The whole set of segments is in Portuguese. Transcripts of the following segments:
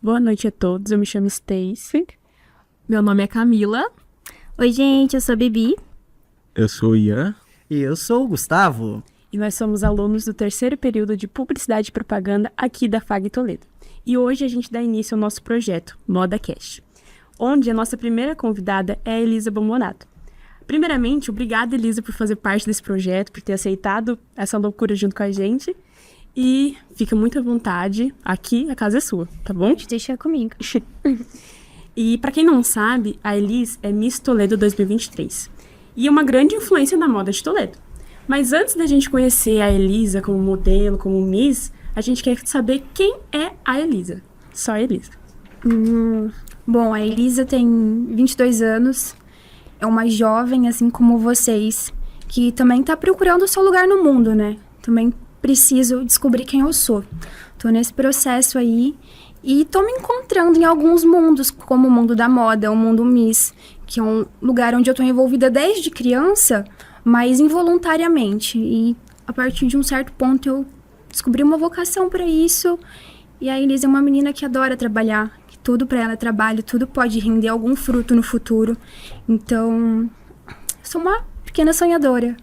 Boa noite a todos, eu me chamo Stacy. Meu nome é Camila. Oi, gente, eu sou a Bibi. Eu sou o Ian. E eu sou o Gustavo. E nós somos alunos do terceiro período de Publicidade e Propaganda aqui da FAG Toledo. E hoje a gente dá início ao nosso projeto, ModaCast, onde a nossa primeira convidada é a Elisa Bombonato. Primeiramente, obrigada, Elisa, por fazer parte desse projeto, por ter aceitado essa loucura junto com a gente. E fica muito à vontade, aqui a casa é sua, tá bom? Pode deixar comigo. E pra quem não sabe, a Elis é Miss Toledo 2023 e é uma grande influência na moda de Toledo. Mas antes da gente conhecer a Elisa como modelo, como Miss, a gente quer saber quem é a Elisa. Só a Elisa. Bom, a Elisa tem 22 anos, é uma jovem, assim como vocês, que também tá procurando o seu lugar no mundo, né? Também preciso descobrir quem eu sou. Tô nesse processo aí e tô me encontrando em alguns mundos, como o mundo da moda, o mundo Miss, que é um lugar onde eu tô envolvida desde criança, mas involuntariamente. E a partir de um certo ponto eu descobri uma vocação para isso. E a Elisa é uma menina que adora trabalhar, que tudo para ela é trabalho, tudo pode render algum fruto no futuro. Então, sou uma pequena sonhadora.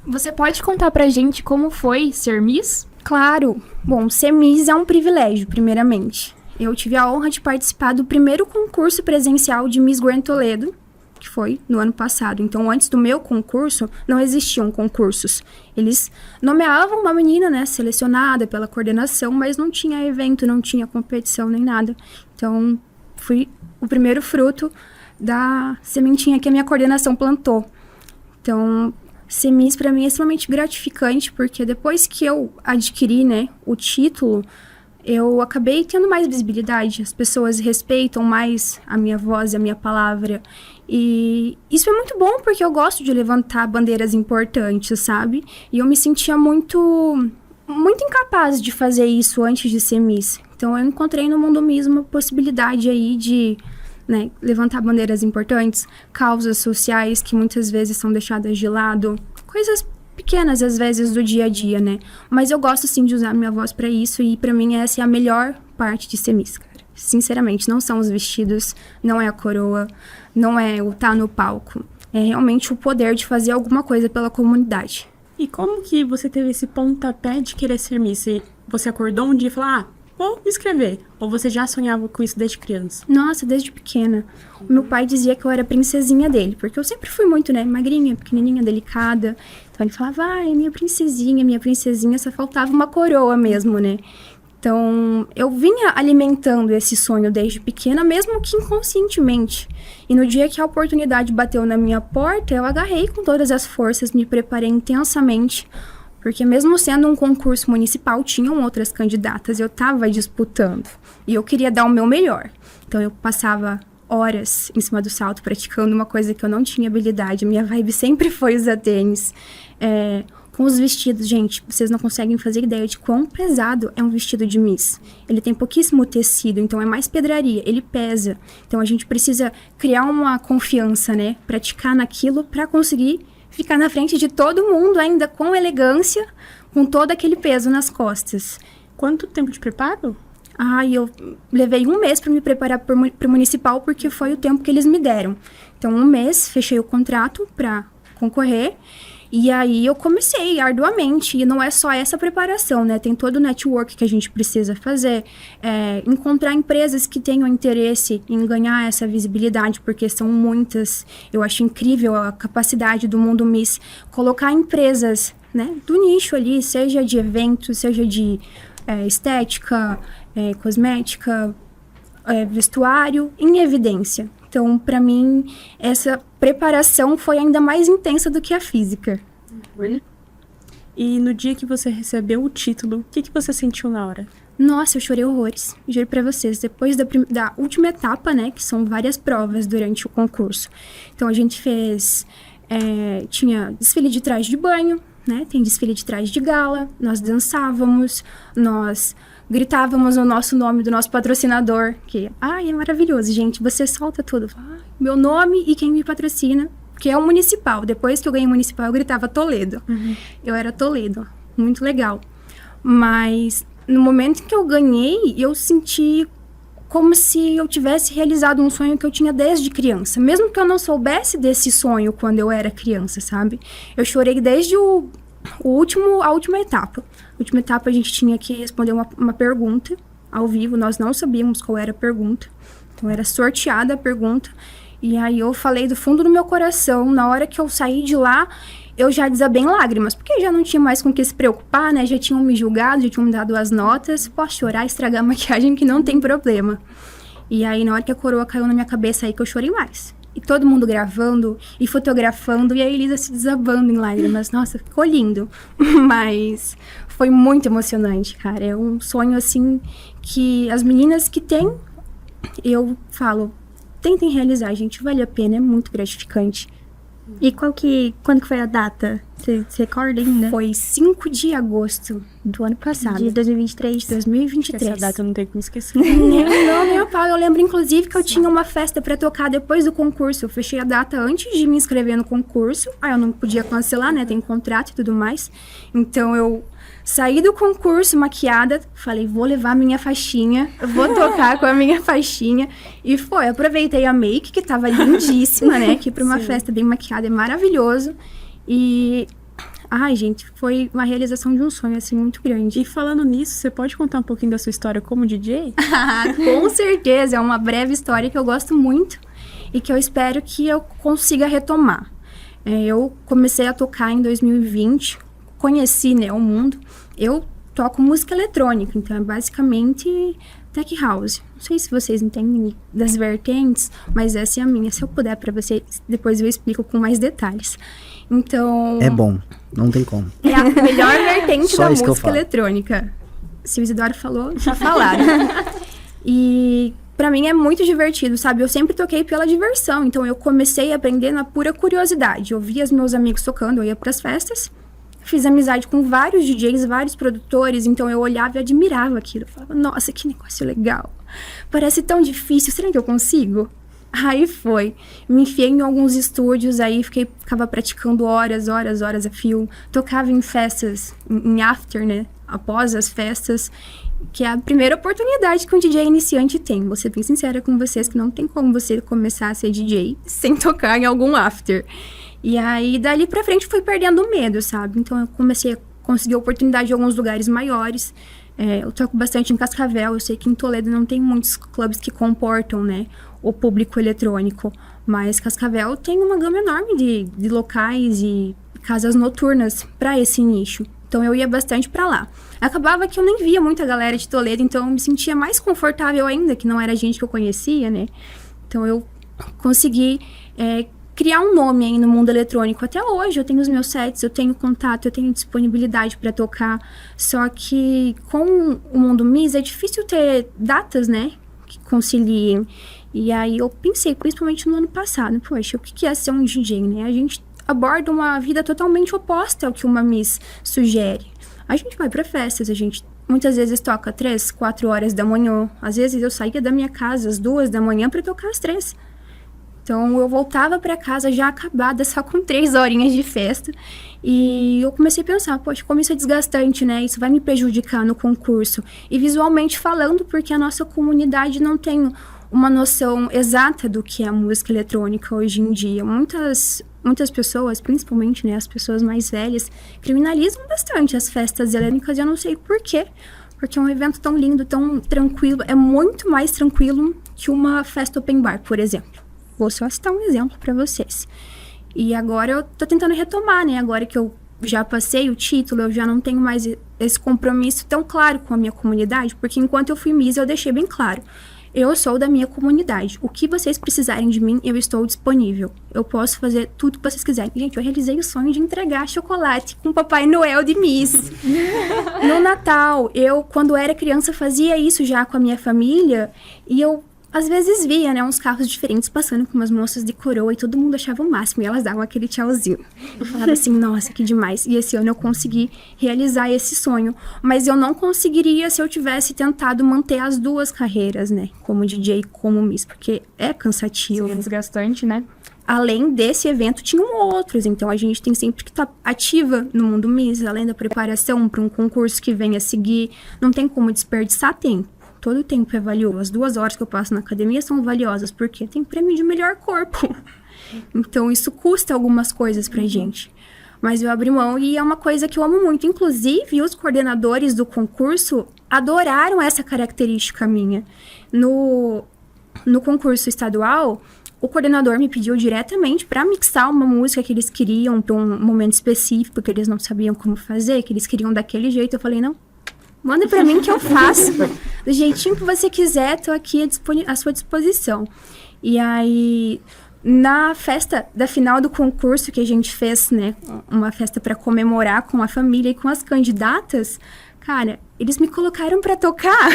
Você pode contar pra gente como foi ser Miss? Claro. Bom, ser Miss é um privilégio, primeiramente. Eu tive a honra de participar do primeiro concurso presencial de Miss Grand Toledo, que foi no ano passado. Então, antes do meu concurso, não existiam concursos. Eles nomeavam uma menina, né, selecionada pela coordenação, mas não tinha evento, não tinha competição nem nada. Então, fui o primeiro fruto da sementinha que a minha coordenação plantou. Então, ser Miss para mim é extremamente gratificante, porque depois que eu adquiri, né, o título, eu acabei tendo mais visibilidade. As pessoas respeitam mais a minha voz e a minha palavra. E isso é muito bom, porque eu gosto de levantar bandeiras importantes, sabe? E eu me sentia muito incapaz de fazer isso antes de ser Miss. Então eu encontrei no mundo Miss uma possibilidade aí de, né, levantar bandeiras importantes, causas sociais que muitas vezes são deixadas de lado, coisas pequenas às vezes do dia a dia, né? Mas eu gosto sim de usar minha voz pra isso e pra mim essa é a melhor parte de ser Miss, cara. Sinceramente, não são os vestidos, não é a coroa, não é o tá no palco. É realmente o poder de fazer alguma coisa pela comunidade. E como que você teve esse pontapé de querer ser Miss? Você acordou um dia e falou, vou me inscrever. Ou você já sonhava com isso desde criança? Nossa, desde pequena. O meu pai dizia que eu era princesinha dele, porque eu sempre fui muito, né, magrinha, pequenininha, delicada. Então ele falava, minha princesinha, só faltava uma coroa mesmo, né? Então, eu vinha alimentando esse sonho desde pequena, mesmo que inconscientemente. E no dia que a oportunidade bateu na minha porta, eu agarrei com todas as forças, me preparei intensamente, porque mesmo sendo um concurso municipal, tinham outras candidatas, eu estava disputando. E eu queria dar o meu melhor. Então, eu passava horas em cima do salto, praticando uma coisa que eu não tinha habilidade. A minha vibe sempre foi usar tênis. Com os vestidos, gente, vocês não conseguem fazer ideia de quão pesado é um vestido de Miss. Ele tem pouquíssimo tecido, então é mais pedraria, ele pesa. Então a gente precisa criar uma confiança, né? Praticar naquilo para conseguir ficar na frente de todo mundo, ainda com elegância, com todo aquele peso nas costas. Quanto tempo de preparo? Eu levei 1 mês para me preparar para o municipal, porque foi o tempo que eles me deram. Então, 1 mês, fechei o contrato para concorrer. E aí eu comecei arduamente, e não é só essa preparação, né? Tem todo o network que a gente precisa fazer, encontrar empresas que tenham interesse em ganhar essa visibilidade, porque são muitas. Eu acho incrível a capacidade do mundo Miss colocar empresas, né, do nicho ali, seja de eventos, seja de estética, cosmética, vestuário, em evidência. Então, para mim, essa preparação foi ainda mais intensa do que a física. E no dia que você recebeu o título, o que você sentiu na hora? Nossa, eu chorei horrores. Juro pra vocês. Depois da última etapa, né, que são várias provas durante o concurso. Então, a gente fez... tinha desfile de traje de banho, né? Tem desfile de traje de gala. Nós dançávamos, nós gritávamos o nosso nome do nosso patrocinador, que, é maravilhoso, gente, você solta tudo, meu nome e quem me patrocina, que é o municipal. Depois que eu ganhei o municipal, eu gritava Toledo. Eu era Toledo, muito legal. Mas no momento em que eu ganhei, eu senti como se eu tivesse realizado um sonho que eu tinha desde criança. Mesmo que eu não soubesse desse sonho quando eu era criança, sabe? Eu chorei desde a última etapa. A última etapa a gente tinha que responder uma pergunta ao vivo. Nós não sabíamos qual era a pergunta. Então era sorteada a pergunta. E aí eu falei do fundo do meu coração. Na hora que eu saí de lá, eu já desabei em lágrimas, porque já não tinha mais com o que se preocupar, né? Já tinham me julgado, já tinham me dado as notas. Posso chorar, estragar a maquiagem, que não tem problema. E aí, na hora que a coroa caiu na minha cabeça, aí que eu chorei mais. E todo mundo gravando e fotografando, e a Elisa se desabando em lágrimas. Nossa, ficou lindo. Mas foi muito emocionante, cara. É um sonho, assim, que as meninas que têm, eu falo, tentem realizar, gente. Vale a pena, é muito gratificante. E quando que foi a data? Você recorda ainda? Foi 5 de agosto do ano passado. De 2023? 2023. Essa data eu não tenho que me esquecer. Nem a pau. Eu lembro, inclusive, que eu tinha uma festa pra tocar depois do concurso. Eu fechei a data antes de me inscrever no concurso. Aí eu não podia cancelar, né? Tem contrato e tudo mais. Então eu saí do concurso maquiada, falei, vou levar minha faixinha, vou tocar com a minha faixinha. E foi, aproveitei a make, que tava lindíssima, né? Que pra uma festa bem maquiada é maravilhoso. E, ai, gente, foi uma realização de um sonho, assim, muito grande. E falando nisso, você pode contar um pouquinho da sua história como DJ? Com certeza, é uma breve história que eu gosto muito e que eu espero que eu consiga retomar. Eu comecei a tocar em 2020, conheci, né, o mundo. Eu toco música eletrônica, então é basicamente tech house. Não sei se vocês entendem das vertentes, mas essa é a minha. Se eu puder para vocês, depois eu explico com mais detalhes. Então... É bom, não tem como. É a melhor vertente Só da isso que eu música falo. eletrônica. Se o Isidoro falou, já falaram. E pra mim é muito divertido, sabe? Eu sempre toquei pela diversão, então eu comecei a aprender na pura curiosidade. Eu via os meus amigos tocando, eu ia pras festas, fiz amizade com vários DJs, vários produtores, então eu olhava e admirava aquilo. Eu falava, nossa, que negócio legal. Parece tão difícil, será que eu consigo? Aí foi. Me enfiei em alguns estúdios, aí ficava praticando horas a fio. Tocava em festas, em after, né? Após as festas, que é a primeira oportunidade que um DJ iniciante tem. Vou ser bem sincera com vocês, que não tem como você começar a ser DJ sem tocar em algum after. E aí, dali pra frente, fui perdendo o medo, sabe? Então, eu comecei a conseguir oportunidade em alguns lugares maiores. Eu toco bastante em Cascavel. Eu sei que em Toledo não tem muitos clubes que comportam, né, o público eletrônico. Mas Cascavel tem uma gama enorme de locais e casas noturnas para esse nicho. Então, eu ia bastante para lá. Acabava que eu nem via muita galera de Toledo, então eu me sentia mais confortável ainda, que não era gente que eu conhecia, né? Então, eu consegui criar um nome aí no mundo eletrônico. Até hoje eu tenho os meus sets, eu tenho contato, eu tenho disponibilidade para tocar. Só que com o mundo Miss é difícil ter datas, né, que conciliem. E aí eu pensei, principalmente no ano passado, poxa, o que é ser um DJ, né? A gente aborda uma vida totalmente oposta ao que uma Miss sugere. A gente vai para festas, a gente muitas vezes toca 3, 4 horas da manhã. Às vezes eu saía da minha casa às 2 da manhã para tocar às 3. Então, eu voltava para casa já acabada, só com 3 horinhas de festa. E eu comecei a pensar, poxa, como isso é desgastante, né? Isso vai me prejudicar no concurso. E visualmente falando, porque a nossa comunidade não tem uma noção exata do que é a música eletrônica hoje em dia. Muitas pessoas, principalmente, né, as pessoas mais velhas, criminalizam bastante as festas eletrônicas. E eu não sei por quê. Porque é um evento tão lindo, tão tranquilo. É muito mais tranquilo que uma festa open bar, por exemplo. Vou só citar um exemplo para vocês. E agora eu tô tentando retomar, né? Agora que eu já passei o título, eu já não tenho mais esse compromisso tão claro com a minha comunidade, porque enquanto eu fui Miss, eu deixei bem claro. Eu sou da minha comunidade. O que vocês precisarem de mim, eu estou disponível. Eu posso fazer tudo que vocês quiserem. Gente, eu realizei o sonho de entregar chocolate com o Papai Noel de Miss. No Natal, eu, quando era criança, fazia isso já com a minha família. E eu às vezes via, né, uns carros diferentes passando com umas moças de coroa e todo mundo achava o máximo e elas davam aquele tchauzinho. Eu falava assim, nossa, que demais. E esse ano eu consegui realizar esse sonho. Mas eu não conseguiria se eu tivesse tentado manter as duas carreiras, né, como DJ e como Miss, porque é cansativo. É desgastante, né? Além desse evento, tinham outros. Então, a gente tem sempre que estar ativa no mundo Miss, além da preparação para um concurso que venha a seguir. Não tem como desperdiçar tempo. Todo tempo é valioso. As 2 horas que eu passo na academia são valiosas, porque tem prêmio de melhor corpo. Então, isso custa algumas coisas pra gente. Mas eu abri mão e é uma coisa que eu amo muito. Inclusive, os coordenadores do concurso adoraram essa característica minha. No concurso estadual, o coordenador me pediu diretamente para mixar uma música que eles queriam para um momento específico, que eles não sabiam como fazer, que eles queriam daquele jeito. Eu falei, não, manda para mim que eu faço. Do jeitinho que você quiser, tô aqui à sua disposição. E aí, na festa da final do concurso que a gente fez, né, uma festa para comemorar com a família e com as candidatas, cara, eles me colocaram para tocar.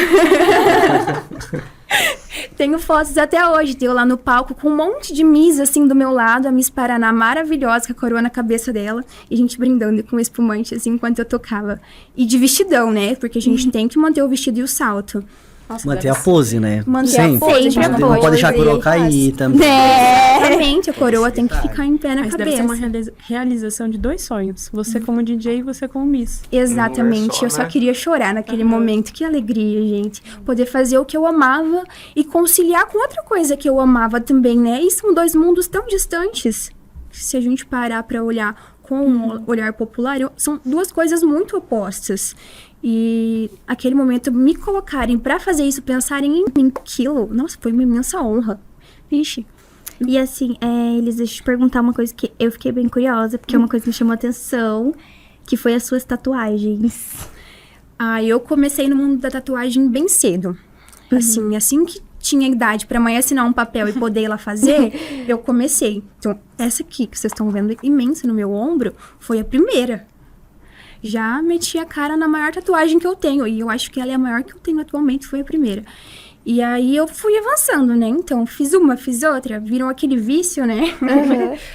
Tenho fotos até hoje, eu lá no palco com um monte de Miss, assim, do meu lado, a Miss Paraná maravilhosa, com a coroa na cabeça dela, e a gente brindando com espumante, assim, enquanto eu tocava. E de vestidão, né, porque a gente tem que manter o vestido e o salto. Nossa, Manter a pose, né? Manter Sempre. a pose, Sempre a Não pose. pode deixar a coroa cair também. Exatamente, a coroa tem que ficar em pé na Mas deve ser cabeça. uma realização de 2 sonhos. Você como DJ e você como Miss. Exatamente, Não é só, eu só né? queria chorar naquele momento. Que alegria, gente. Poder fazer o que eu amava e conciliar com outra coisa que eu amava também, né? E são 2 mundos tão distantes. Se a gente parar pra olhar com um olhar popular, são 2 coisas muito opostas. E aquele momento, me colocarem pra fazer isso, pensarem em aquilo, nossa, foi uma imensa honra. Vixe. E assim, Elis, deixa eu te perguntar uma coisa que eu fiquei bem curiosa, porque é uma coisa que me chamou a atenção, que foi as suas tatuagens. Eu comecei no mundo da tatuagem bem cedo. Assim que tinha idade pra mãe assinar um papel e poder ir lá fazer, eu comecei. Então, essa aqui que vocês estão vendo imensa no meu ombro, foi a primeira. Já meti a cara na maior tatuagem que eu tenho, e eu acho que ela é a maior que eu tenho atualmente, foi a primeira. E aí eu fui avançando, né? Então, fiz uma, fiz outra, viram aquele vício, né?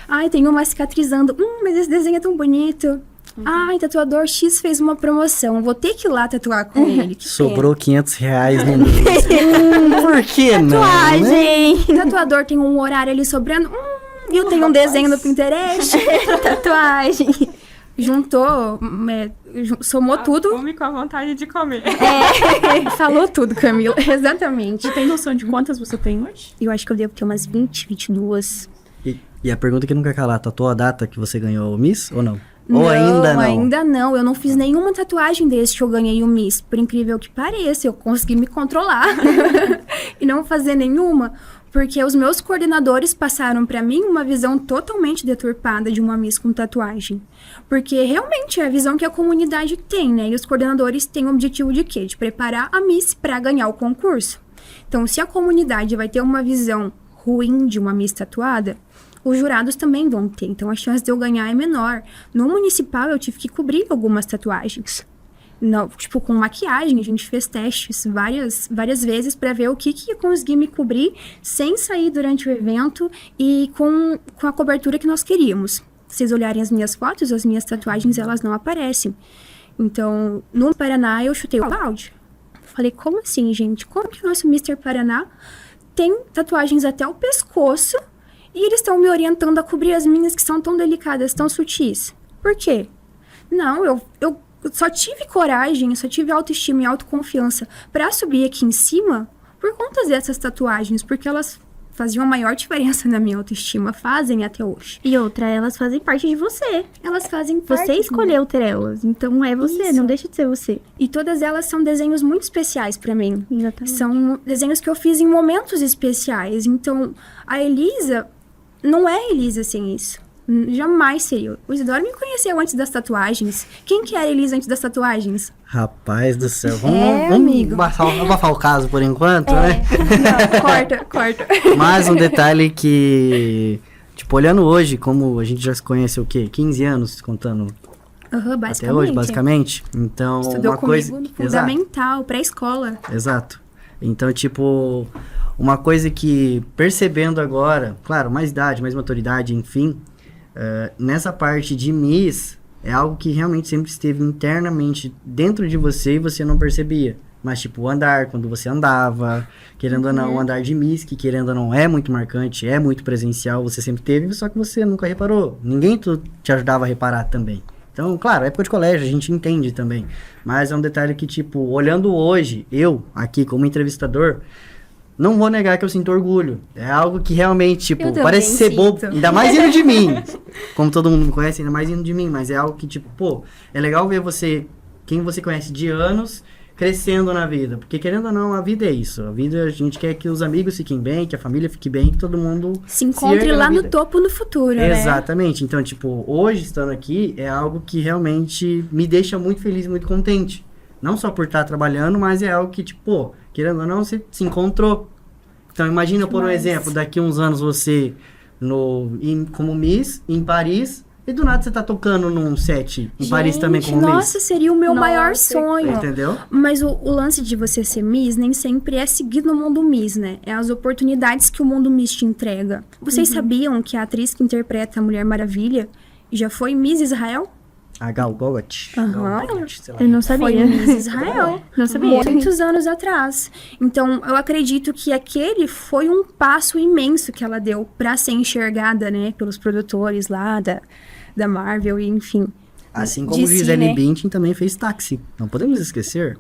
Ai, tem uma cicatrizando. Mas esse desenho é tão bonito. Ai, tatuador X fez uma promoção, vou ter que ir lá tatuar com ele. Que Sobrou R$500 no mês. Por que não? Né? Tatuagem! pena. Tatuador tem um horário ali sobrando. E eu tenho um desenho no Pinterest. Tatuagem! Juntou, somou tudo. Come com a vontade de comer. Falou tudo, Camila. Exatamente. Tem noção de quantas você tem hoje? Eu acho que eu devo ter umas 20, 22. E a pergunta que nunca quer calar, tatuou a data que você ganhou o Miss ou não? Ou ainda não? Ainda não. Eu não fiz nenhuma tatuagem desde que eu ganhei o Miss. Por incrível que pareça, eu consegui me controlar e não fazer nenhuma. Porque os meus coordenadores passaram pra mim uma visão totalmente deturpada de uma Miss com tatuagem. Porque realmente é a visão que a comunidade tem, né? E os coordenadores têm o objetivo de quê? De preparar a Miss pra ganhar o concurso. Então, se a comunidade vai ter uma visão ruim de uma Miss tatuada, os jurados também vão ter. Então, a chance de eu ganhar é menor. No municipal, eu tive que cobrir algumas tatuagens. Não, tipo, com maquiagem, a gente fez testes várias vezes para ver o que ia conseguir me cobrir sem sair durante o evento e com a cobertura que nós queríamos. Se vocês olharem as minhas fotos, as minhas tatuagens, elas não aparecem. Então, no Paraná, eu chutei o balde. Falei, como assim, gente? Como que o nosso Mr. Paraná tem tatuagens até o pescoço e eles estão me orientando a cobrir as minhas que são tão delicadas, tão sutis? Por quê? Não, eu só tive coragem, só tive autoestima e autoconfiança pra subir aqui em cima por conta dessas tatuagens, porque elas faziam a maior diferença na minha autoestima, fazem até hoje. E outra, elas fazem parte de você. Elas fazem parte Você de mim. escolheu ter elas, então é você, Isso. não deixa de ser você. E todas elas são desenhos muito especiais pra mim. Exatamente. São desenhos que eu fiz em momentos especiais. Então, a Elisa não é Elisa sem isso. Jamais seria. O Isidoro me conheceu antes das tatuagens. Quem que era a Elisa antes das tatuagens? Rapaz do céu, amigo. vamos abafar o caso por enquanto, né? Não, corta. Mas um detalhe que, tipo, olhando hoje, como a gente já se conhece o quê? 15 anos, contando Basicamente. até hoje, basicamente. Então, Estudou uma comigo coisa... no fundamental, pré-escola. Exato. Então, tipo, uma coisa que, percebendo agora, claro, mais idade, mais maturidade, enfim, nessa parte de Miss, é algo que realmente sempre esteve internamente dentro de você e você não percebia. Mas, tipo, o andar, quando você andava, querendo ou não, o andar de Miss, que querendo ou não é muito marcante, é muito presencial, você sempre teve, só que você nunca reparou. Ninguém te ajudava a reparar também. Então, claro, época de colégio, a gente entende também. Mas é um detalhe que, tipo, olhando hoje, eu, aqui como entrevistador, não vou negar que eu sinto orgulho. É algo que realmente, tipo, Eu parece ser também bobo, sinto. ainda mais indo de mim. Como todo mundo me conhece, ainda mais indo de mim. Mas é algo que, tipo, pô, é legal ver você, quem você conhece de anos, crescendo na vida. Porque, querendo ou não, a vida é isso. A vida, a gente quer que os amigos fiquem bem, que a família fique bem, que todo mundo Se encontre erga na lá no vida. topo no futuro, né? Exatamente. Então, tipo, hoje estando aqui é algo que realmente me deixa muito feliz, muito contente. Não só por estar trabalhando, mas é algo que, tipo, pô, querendo ou não, você se encontrou. Então, imagina, por um exemplo, daqui uns anos você como Miss em Paris e do nada você tá tocando num set em Paris também como Nossa, seria o meu maior Miss. sonho. Entendeu? Mas o lance de você ser Miss nem sempre é seguir no mundo Miss, né? É as oportunidades que o mundo Miss te entrega. Vocês sabiam que a atriz que interpreta a Mulher Maravilha já foi Miss Israel? A Gal Gadot. Aham. Gal Gadot, sei lá. Eu não Foi sabia. Miss Israel. Não sabia. Muitos anos atrás. Então, eu acredito que aquele foi um passo imenso que ela deu pra ser enxergada, né? Pelos produtores lá da Marvel e enfim. Assim como DC, Gisele né? Bündchen também fez Táxi. Não podemos esquecer.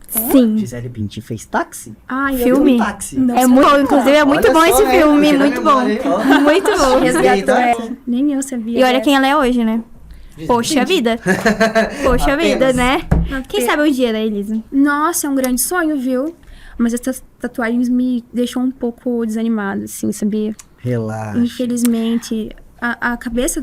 Sim. Gisele Bündchen fez Táxi? Ai, Filme? Um táxi. Não, É muito bom, inclusive, é muito Olha bom só, esse né? filme, Puxei da muito bom. memória, hein? Ó. Muito bom. resgatou Tá? ela. Nem eu sabia. E olha dessa. quem ela é hoje, né? Poxa vida. Poxa vida, Apenas. né? Quem sabe um dia, né, Elisa? Nossa, é um grande sonho, viu? Mas essas tatuagens me deixam um pouco desanimada, assim, sabia? Relaxa. Infelizmente, a cabeça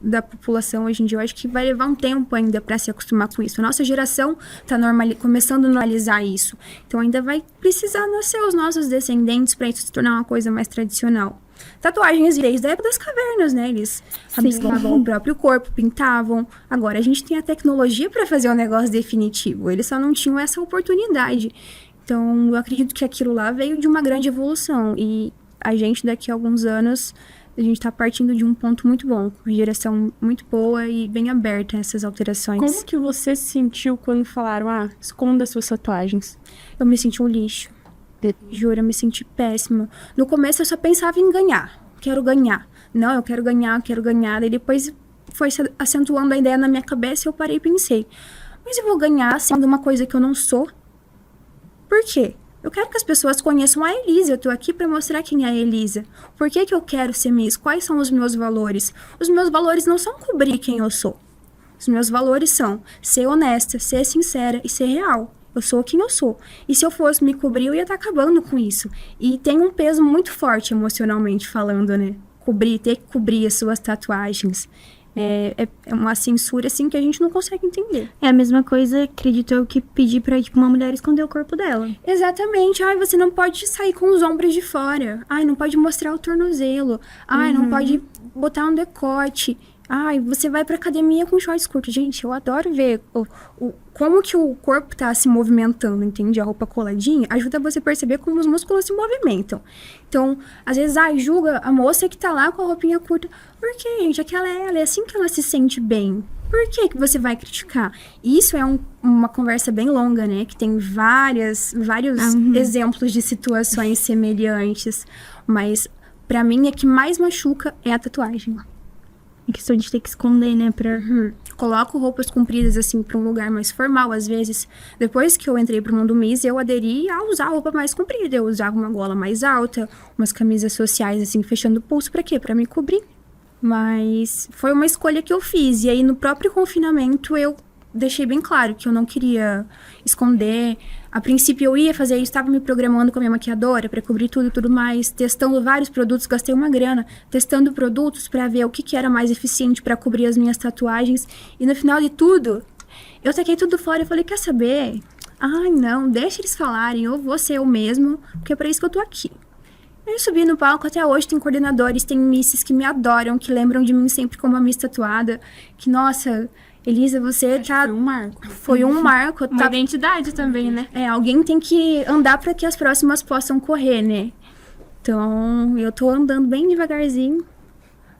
da população hoje em dia, eu acho que vai levar um tempo ainda para se acostumar com isso. A nossa geração tá começando a normalizar isso. Então ainda vai precisar nascer os nossos descendentes para isso se tornar uma coisa mais tradicional. Tatuagens desde a época das cavernas, né? Eles rabiscavam o próprio corpo, pintavam. Agora a gente tem a tecnologia para fazer um negócio definitivo. Eles só não tinham essa oportunidade. Então eu acredito que aquilo lá veio de uma grande evolução. E a gente daqui a alguns anos a gente tá partindo de um ponto muito bom, uma geração muito boa e bem aberta a essas alterações. Como que você se sentiu quando falaram, esconda suas tatuagens? Eu me senti um lixo. Juro, eu me senti péssima. No começo eu só pensava em ganhar. Quero ganhar. Não, eu quero ganhar, eu quero ganhar. Daí depois foi se acentuando a ideia na minha cabeça e eu parei e pensei, mas eu vou ganhar sendo uma coisa que eu não sou? Por quê? Eu quero que as pessoas conheçam a Elisa. Eu tô aqui pra mostrar quem é a Elisa. Por que que eu quero ser Miss? Quais são os meus valores? Os meus valores não são cobrir quem eu sou. Os meus valores são ser honesta, ser sincera e ser real. Eu sou quem eu sou. E se eu fosse me cobrir, eu ia estar acabando com isso. E tem um peso muito forte emocionalmente falando, né? Ter que cobrir as suas tatuagens. É uma censura, assim, que a gente não consegue entender. É a mesma coisa, acredito eu, que pedir pra uma mulher esconder o corpo dela. Exatamente. Ai, você não pode sair com os ombros de fora. Ai, não pode mostrar o tornozelo. Ai, não pode botar um decote. Ai, você vai pra academia com shorts curtos. Gente, eu adoro ver como que o corpo tá se movimentando, entende? A roupa coladinha ajuda você a perceber como os músculos se movimentam. Então, às vezes, julga a moça que tá lá com a roupinha curta. Por quê, gente? Aquela é assim que ela se sente bem. Por que você vai criticar? Isso é uma conversa bem longa, né? Que tem vários exemplos de situações semelhantes. Mas, pra mim, a que mais machuca é a tatuagem. É questão de ter que esconder, né? Coloco roupas compridas, assim, pra um lugar mais formal, às vezes. Depois que eu entrei pro mundo Miss, eu aderi a usar roupa mais comprida. Eu usava uma gola mais alta, umas camisas sociais, assim, fechando o pulso. Pra quê? Pra me cobrir. Mas foi uma escolha que eu fiz. E aí, no próprio confinamento, eu deixei bem claro que eu não queria esconder. A princípio, eu ia fazer isso, estava me programando com a minha maquiadora para cobrir tudo e tudo mais, testando vários produtos, gastei uma grana, testando produtos para ver o que era mais eficiente para cobrir as minhas tatuagens. E no final de tudo, eu taquei tudo fora e falei, quer saber? Ai, não, deixa eles falarem, eu vou ser eu mesmo, porque é para isso que eu tô aqui. Eu subi no palco, até hoje tem coordenadores, tem misses que me adoram, que lembram de mim sempre como uma miss tatuada, que, nossa, Elisa, você tá... Foi um marco. Foi um marco. Uma identidade também, né? Alguém tem que andar para que as próximas possam correr, né? Então, eu tô andando bem devagarzinho,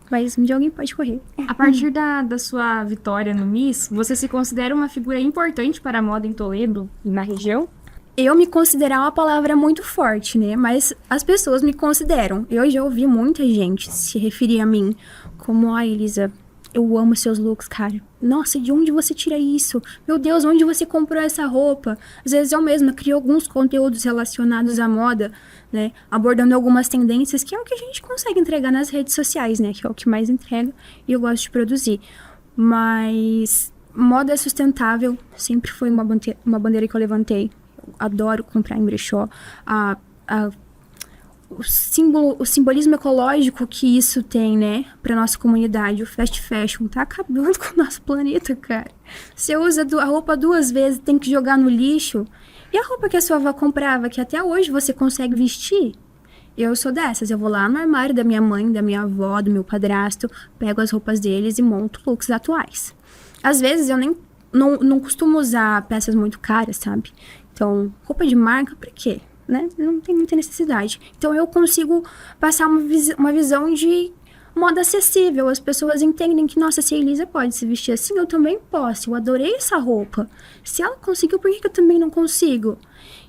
mas um dia alguém pode correr. A partir da sua vitória no Miss, você se considera uma figura importante para a moda em Toledo e na região? Eu me considerar uma palavra muito forte, né? Mas as pessoas me consideram. Eu já ouvi muita gente se referir a mim como, Elisa, eu amo seus looks, cara. Nossa, de onde você tira isso? Meu Deus, onde você comprou essa roupa? Às vezes eu mesma crio alguns conteúdos relacionados à moda, né? Abordando algumas tendências, que é o que a gente consegue entregar nas redes sociais, né? Que é o que mais entrega e eu gosto de produzir. Mas moda sustentável sempre foi uma bandeira que eu levantei. Eu adoro comprar em brechó. O simbolismo ecológico que isso tem, né, pra nossa comunidade. O fast fashion tá acabando com o nosso planeta, cara. Você usa a roupa 2 vezes, tem que jogar no lixo. E a roupa que a sua avó comprava, que até hoje você consegue vestir? Eu sou dessas, eu vou lá no armário da minha mãe, da minha avó, do meu padrasto, pego as roupas deles e monto looks atuais. Às vezes eu nem não costumo usar peças muito caras, sabe? Então, roupa de marca, pra quê? Né? Não tem muita necessidade. Então eu consigo passar uma visão de moda acessível. As pessoas entendem que, nossa, se a Elisa pode se vestir assim, eu também posso. Eu adorei essa roupa. Se ela conseguiu, por que eu também não consigo?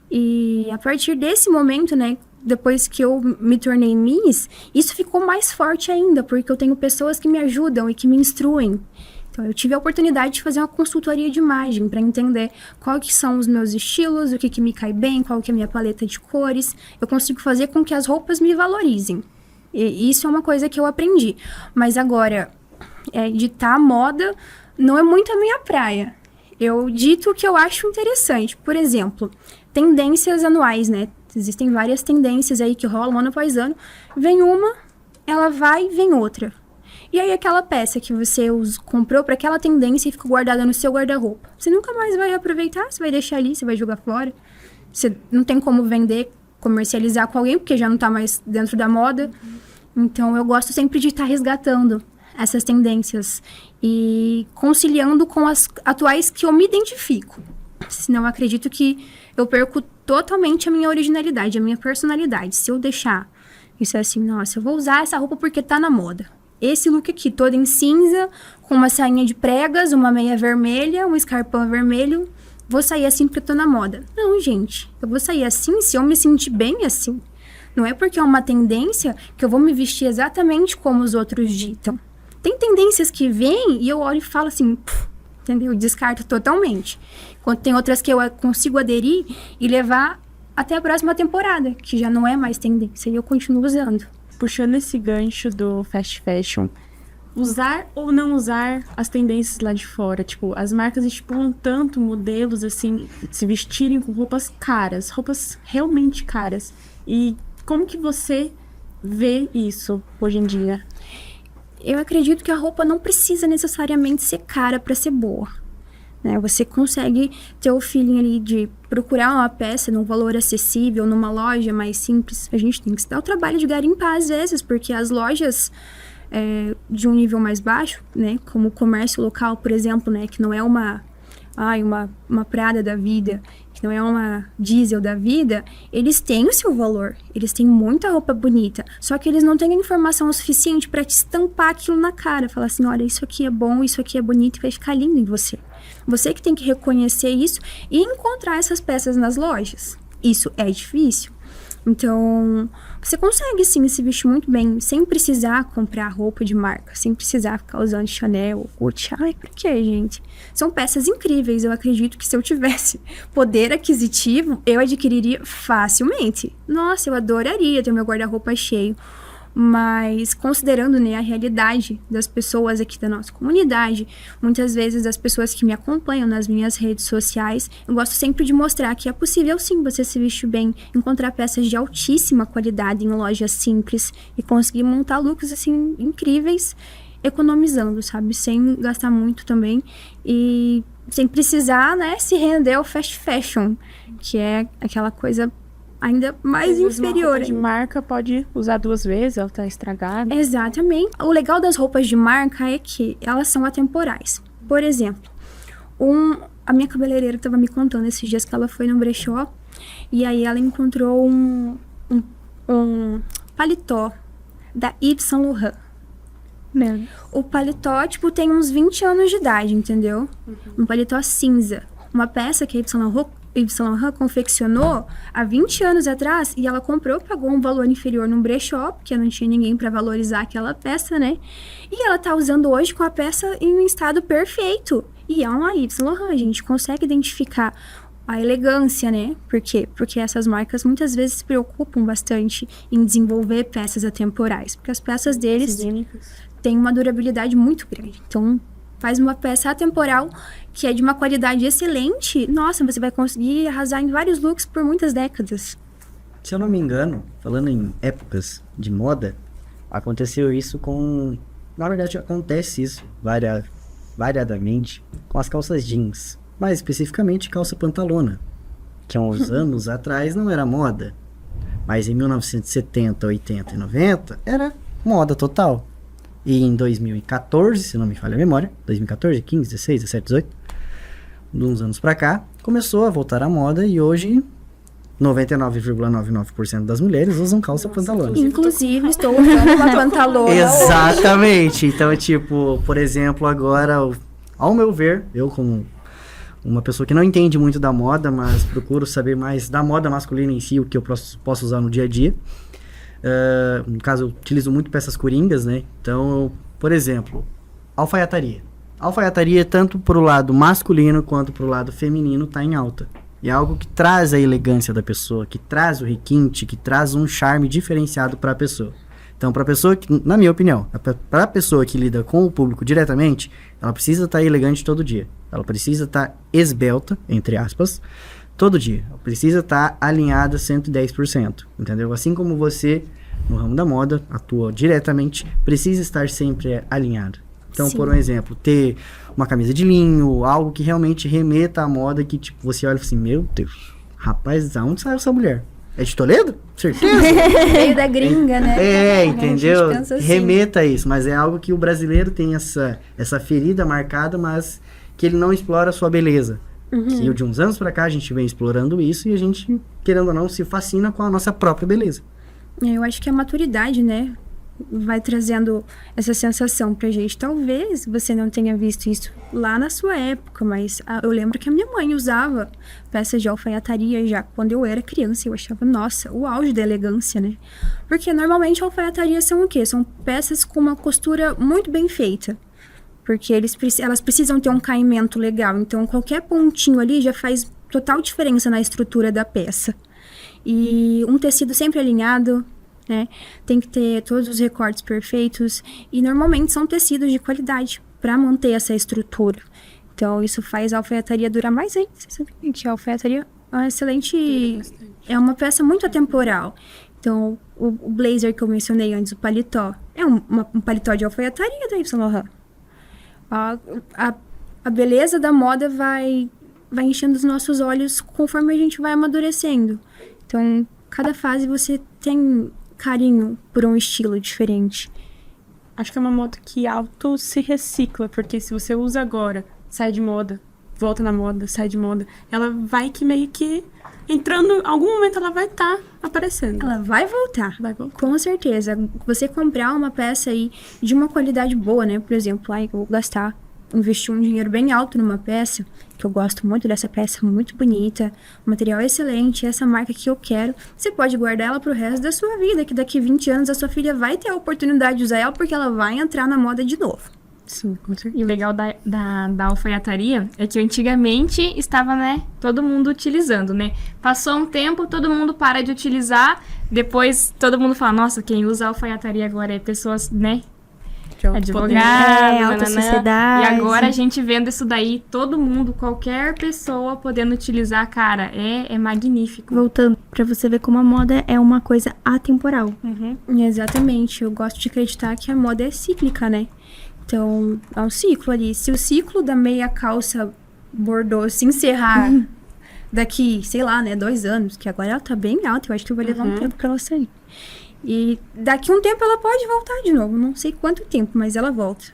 E a partir desse momento, né, depois que eu me tornei Miss, isso ficou mais forte ainda, porque eu tenho pessoas que me ajudam e que me instruem. Então, eu tive a oportunidade de fazer uma consultoria de imagem para entender quais que são os meus estilos, o que me cai bem, qual que é a minha paleta de cores. Eu consigo fazer com que as roupas me valorizem. E isso é uma coisa que eu aprendi. Mas agora, ditar moda não é muito a minha praia. Eu dito o que eu acho interessante. Por exemplo, tendências anuais, né? Existem várias tendências aí que rolam ano após ano. Vem uma, ela vai, vem outra. E aí aquela peça que você comprou para aquela tendência e ficou guardada no seu guarda-roupa, você nunca mais vai aproveitar, você vai deixar ali, você vai jogar fora. Você não tem como vender, comercializar com alguém, porque já não tá mais dentro da moda. Então eu gosto sempre de estar resgatando essas tendências e conciliando com as atuais que eu me identifico. Senão eu acredito que eu perco totalmente a minha originalidade, a minha personalidade. Se eu deixar isso assim, nossa, eu vou usar essa roupa porque tá na moda. Esse look aqui, todo em cinza, com uma sainha de pregas, uma meia vermelha, um escarpão vermelho. Vou sair assim porque eu tô na moda. Não, gente. Eu vou sair assim se eu me sentir bem assim. Não é porque é uma tendência que eu vou me vestir exatamente como os outros ditam. Tem tendências que vêm e eu olho e falo assim, entendeu? Eu descarto totalmente. Enquanto tem outras que eu consigo aderir e levar até a próxima temporada, que já não é mais tendência e eu continuo usando. Puxando esse gancho do fast fashion, usar ou não usar as tendências lá de fora, tipo, as marcas estipulam tanto modelos, assim, se vestirem com roupas caras, roupas realmente caras. E como que você vê isso hoje em dia? Eu acredito que a roupa não precisa necessariamente ser cara para ser boa. Né? Você consegue ter o feeling ali de procurar uma peça num valor acessível, numa loja mais simples. A gente tem que se dar o trabalho de garimpar às vezes, porque as lojas de um nível mais baixo, né, como o comércio local, por exemplo, né, que não é uma Prada da vida, que não é uma Diesel da vida, eles têm o seu valor, eles têm muita roupa bonita, só que eles não têm a informação o suficiente para te estampar aquilo na cara, falar assim, olha, isso aqui é bom, isso aqui é bonito e vai ficar lindo em você. Você que tem que reconhecer isso e encontrar essas peças nas lojas. Isso é difícil. Então, você consegue sim se vestir muito bem, sem precisar comprar roupa de marca, sem precisar ficar usando Chanel ou Gucci. Ai, por que, gente? São peças incríveis. Eu acredito que se eu tivesse poder aquisitivo, eu adquiriria facilmente. Nossa, eu adoraria ter meu guarda-roupa cheio. Mas considerando, né, a realidade das pessoas aqui da nossa comunidade, muitas vezes das pessoas que me acompanham nas minhas redes sociais, eu gosto sempre de mostrar que é possível sim você se vestir bem, encontrar peças de altíssima qualidade em lojas simples e conseguir montar looks assim incríveis, economizando, sabe, sem gastar muito também e sem precisar, né, se render ao fast fashion, que é aquela coisa ainda mais inferior. Uma roupa de marca pode usar 2 vezes, ela tá estragada. Exatamente. O legal das roupas de marca é que elas são atemporais. Por exemplo, a minha cabeleireira estava me contando esses dias que ela foi no brechó e aí ela encontrou um paletó da Yves Saint Laurent. Meu. O paletó, tipo, tem uns 20 anos de idade, entendeu? Um paletó cinza. Uma peça que a Yves Saint Laurent Yves Saint Laurent confeccionou há 20 anos atrás e ela comprou, pagou um valor inferior num brechó, porque não tinha ninguém para valorizar aquela peça, né? E ela tá usando hoje com a peça em um estado perfeito. E é uma Yves Saint Laurent, a gente consegue identificar a elegância, né? Por quê? Porque essas marcas muitas vezes se preocupam bastante em desenvolver peças atemporais, porque as peças deles têm uma durabilidade muito grande. Então, faz uma peça atemporal que é de uma qualidade excelente, nossa, você vai conseguir arrasar em vários looks por muitas décadas. Se eu não me engano, falando em épocas de moda, aconteceu isso com... Na verdade, acontece isso variadamente com as calças jeans. Mais especificamente, calça pantalona. Que há uns anos atrás não era moda. Mas em 1970, 80 e 90, era moda total. E em 2014, se não me falha a memória, 2014, 15, 16, 17, 18, de uns anos pra cá, começou a voltar à moda e hoje 99,99% das mulheres usam calça pantalona. Inclusive, estou usando uma pantalona. Exatamente. Então, tipo, por exemplo, agora, ao meu ver, eu como uma pessoa que não entende muito da moda, mas procuro saber mais da moda masculina em si, o que eu posso usar no dia a dia. No caso, eu utilizo muito peças coringas, né? Então, por exemplo, alfaiataria. Alfaiataria, tanto pro lado masculino quanto pro lado feminino, tá em alta. E é algo que traz a elegância da pessoa, que traz o requinte, que traz um charme diferenciado para a pessoa. Então, para a pessoa que, na minha opinião, para a pessoa que lida com o público diretamente, ela precisa estar elegante todo dia. Ela precisa estar esbelta, entre aspas, todo dia. Ela precisa estar alinhada 110%, entendeu? Assim como você, no ramo da moda, atua diretamente, precisa estar sempre alinhado. Então, Sim. por um exemplo, ter uma camisa de linho, algo que realmente remeta à moda, que tipo, você olha e fala assim, meu Deus, rapaz, aonde saiu essa mulher? É de Toledo? Certeza? Veio da gringa, né? Entendeu? A gente pensa assim. Remeta a isso, mas é algo que o brasileiro tem essa ferida marcada, mas que ele não explora a sua beleza. Que de uns anos pra cá a gente vem explorando isso e a gente, querendo ou não, se fascina com a nossa própria beleza. Eu acho que a maturidade, né, vai trazendo essa sensação pra gente. Talvez você não tenha visto isso lá na sua época, mas eu lembro que a minha mãe usava peças de alfaiataria já quando eu era criança. Eu achava, nossa, o auge da elegância, né? Porque normalmente alfaiatarias são o quê? São peças com uma costura muito bem feita. Porque elas precisam ter um caimento legal. Então, qualquer pontinho ali já faz total diferença na estrutura da peça. E um tecido sempre alinhado, né? Tem que ter todos os recortes perfeitos. E, normalmente, são tecidos de qualidade para manter essa estrutura. Então, isso faz a alfaiataria durar mais ainda. A alfaiataria é uma excelente... É uma peça muito atemporal. Então, o blazer que eu mencionei antes, o paletó, é um paletó de alfaiataria da Yves Saint Laurent. A beleza da moda vai enchendo os nossos olhos conforme a gente vai amadurecendo. Então, cada fase você tem carinho por um estilo diferente. Acho que é uma moda que auto se recicla, porque se você usa agora, sai de moda, volta na moda, sai de moda, ela vai que meio que entrando, em algum momento ela vai estar aparecendo. Ela vai voltar. Vai voltar. Com certeza. Você comprar uma peça aí de uma qualidade boa, né? Por exemplo, eu vou investir um dinheiro bem alto numa peça, que eu gosto muito dessa peça, muito bonita, o material é excelente, essa marca que eu quero. Você pode guardar ela pro resto da sua vida, que daqui 20 anos a sua filha vai ter a oportunidade de usar ela, porque ela vai entrar na moda de novo. Sim, com certeza. E o legal da alfaiataria é que antigamente estava, né, todo mundo utilizando, né? Passou um tempo, todo mundo para de utilizar, depois todo mundo fala, nossa, quem usa alfaiataria agora é pessoas, né, advogado, alta sociedade. E agora a gente vendo isso daí, todo mundo, qualquer pessoa podendo utilizar, cara, é magnífico. Voltando pra você ver como a moda é uma coisa atemporal. Exatamente. Eu gosto de acreditar que a moda é cíclica, né? Então, é um ciclo ali. Se o ciclo da meia calça bordô se encerrar daqui, sei lá, né, 2 anos, que agora ela tá bem alta, eu acho que vai levar um tempo pra ela sair. E daqui um tempo ela pode voltar de novo. Não sei quanto tempo, mas ela volta.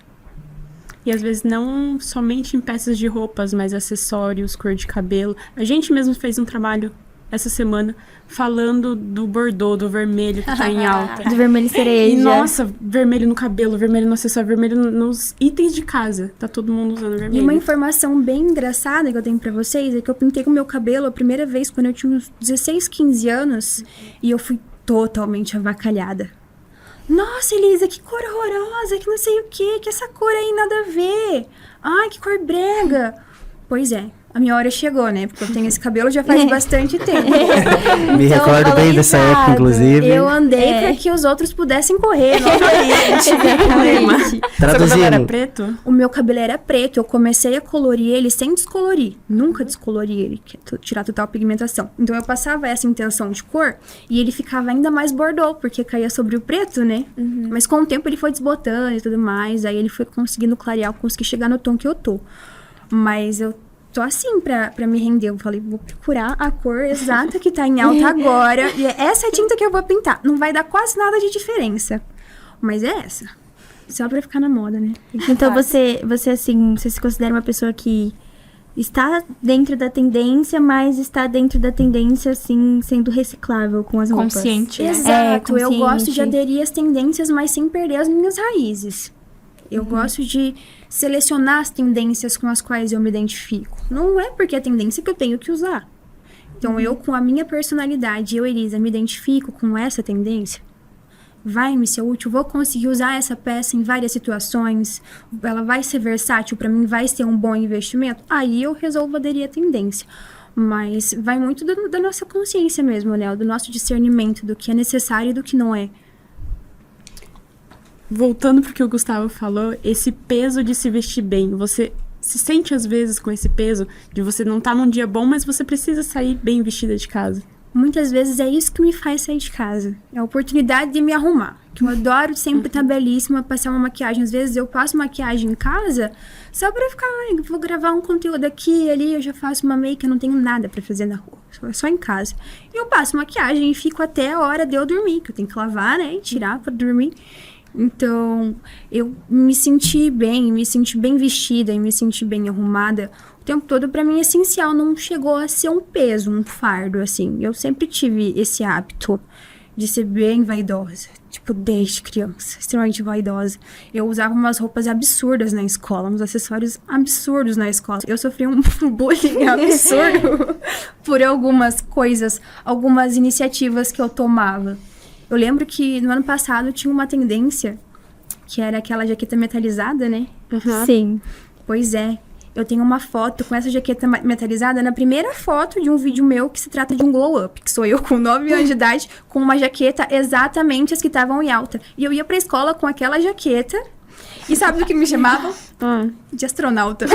E às vezes não somente em peças de roupas, mas acessórios, cor de cabelo. A gente mesmo fez um trabalho essa semana falando do bordô, do vermelho que tá em alta. Do vermelho cereja. E, nossa, vermelho no cabelo, vermelho no acessório, vermelho nos itens de casa. Tá todo mundo usando E vermelho. uma informação bem engraçada que eu tenho pra vocês é que eu pintei com o meu cabelo a primeira vez quando eu tinha uns 16, 15 anos e eu fui totalmente avacalhada. Nossa, Elisa, que cor horrorosa, que não sei o que essa cor aí nada a ver. Ai, que cor brega. Pois é, a minha hora chegou, né? Porque eu tenho esse cabelo já faz bastante tempo. Me recordo bem dessa época, inclusive. Eu andei pra que os outros pudessem correr novamente. Seu cabelo era Traduzindo, preto? O meu cabelo era preto, eu comecei a colorir ele sem descolorir. Nunca descolori ele, que é tirar total pigmentação. Então eu passava essa intenção de cor e ele ficava ainda mais bordô, porque caía sobre o preto, né? Mas com o tempo ele foi desbotando e tudo mais, aí ele foi conseguindo clarear, eu consegui chegar no tom que eu tô. Mas eu tô assim pra me render. Eu falei, vou procurar a cor exata que tá em alta agora. E essa é a tinta que eu vou pintar. Não vai dar quase nada de diferença. Mas é essa. Só pra ficar na moda, né? Então você assim, você se considera uma pessoa que está dentro da tendência, mas está dentro da tendência, assim, sendo reciclável com as roupas. Consciente, né? Exato, eu consciente. gosto de aderir às tendências, mas sem perder as minhas raízes. Eu gosto de selecionar as tendências com as quais eu me identifico. Não é porque é tendência que eu tenho que usar. Então, eu, com a minha personalidade, eu, Elisa, me identifico com essa tendência, vai me ser útil, vou conseguir usar essa peça em várias situações, ela vai ser versátil, para mim vai ser um bom investimento, aí eu resolvo aderir à tendência. Mas vai muito da nossa consciência mesmo, né? Do nosso discernimento do que é necessário e do que não é. Voltando pro que o Gustavo falou, esse peso de se vestir bem, você se sente às vezes com esse peso de você não estar num dia bom, mas você precisa sair bem vestida de casa? Muitas vezes é isso que me faz sair de casa. É a oportunidade de me arrumar. Que eu adoro sempre estar belíssima, passar uma maquiagem. Às vezes eu passo maquiagem em casa só pra ficar, vou gravar um conteúdo aqui e ali, eu já faço uma make, eu não tenho nada pra fazer na rua. Só em casa. E eu passo maquiagem e fico até a hora de eu dormir, que eu tenho que lavar, né, e tirar pra dormir. Então, eu me senti bem vestida e me senti bem arrumada o tempo todo, pra mim é essencial, não chegou a ser um peso, um fardo, assim. Eu sempre tive esse hábito de ser bem vaidosa, tipo, desde criança, extremamente vaidosa. Eu usava umas roupas absurdas na escola, uns acessórios absurdos na escola. Eu sofri um bullying absurdo por algumas coisas, algumas iniciativas que eu tomava. Eu lembro que no ano passado tinha uma tendência, que era aquela jaqueta metalizada, né? Sim. Pois é. Eu tenho uma foto com essa jaqueta metalizada na primeira foto de um vídeo meu que se trata de um glow up, que sou eu com 9 anos de idade, com uma jaqueta exatamente as que estavam em alta. E eu ia pra escola com aquela jaqueta, e sabe do que me chamavam? De astronauta.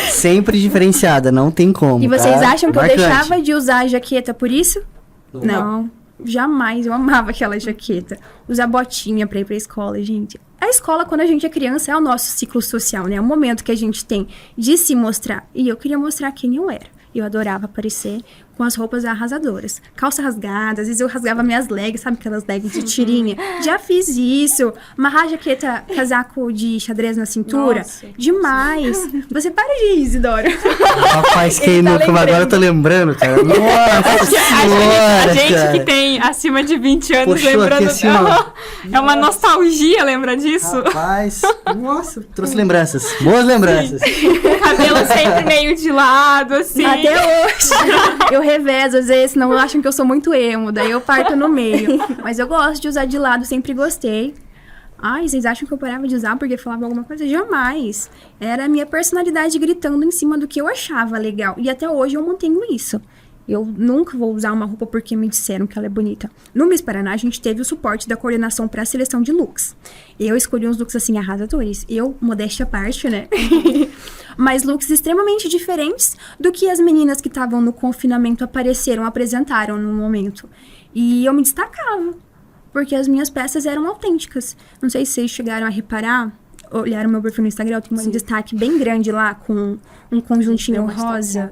sempre diferenciada, não tem como. E vocês tá? acham que eu Marcante. deixava de usar a jaqueta por isso? Não. Jamais, eu amava aquela jaqueta. Usar botinha pra ir pra escola, gente. A escola, quando a gente é criança, é o nosso ciclo social, né? É o momento que a gente tem de se mostrar. E eu queria mostrar quem eu era. Eu adorava aparecer com as roupas arrasadoras. Calça rasgada, às vezes eu rasgava minhas legs, sabe aquelas legs de tirinha? Já fiz isso. Amarrar jaqueta, casaco de xadrez na cintura. Nossa. Demais. Você para de rir, Isidora. Rapaz, quem Ele tá nunca, lembrando. agora eu tô lembrando, cara. Nossa A senhora, gente cara. que tem acima de 20 anos Puxou lembrando. aqui assim, ó. É uma nostalgia, lembra disso? Rapaz, nossa, trouxe lembranças. Boas lembranças. O cabelo sempre meio de lado, assim. Até hoje. Eu revezo, às vezes, senão acham que eu sou muito emo, daí eu parto no meio. Mas eu gosto de usar de lado, sempre gostei. Ai, vocês acham que eu parava de usar porque falava alguma coisa? Jamais. Era a minha personalidade gritando em cima do que eu achava legal. E até hoje eu mantenho isso. Eu nunca vou usar uma roupa porque me disseram que ela é bonita. No Miss Paraná, a gente teve o suporte da coordenação para a seleção de looks. Eu escolhi uns looks, assim, arrasadores. Eu, modéstia à parte, né? Mas looks extremamente diferentes do que as meninas que estavam no confinamento apresentaram no momento. E eu me destacava, porque as minhas peças eram autênticas. Não sei se vocês chegaram a reparar, olharam meu perfil no Instagram, eu tenho um destaque bem grande lá, com um conjuntinho rosa.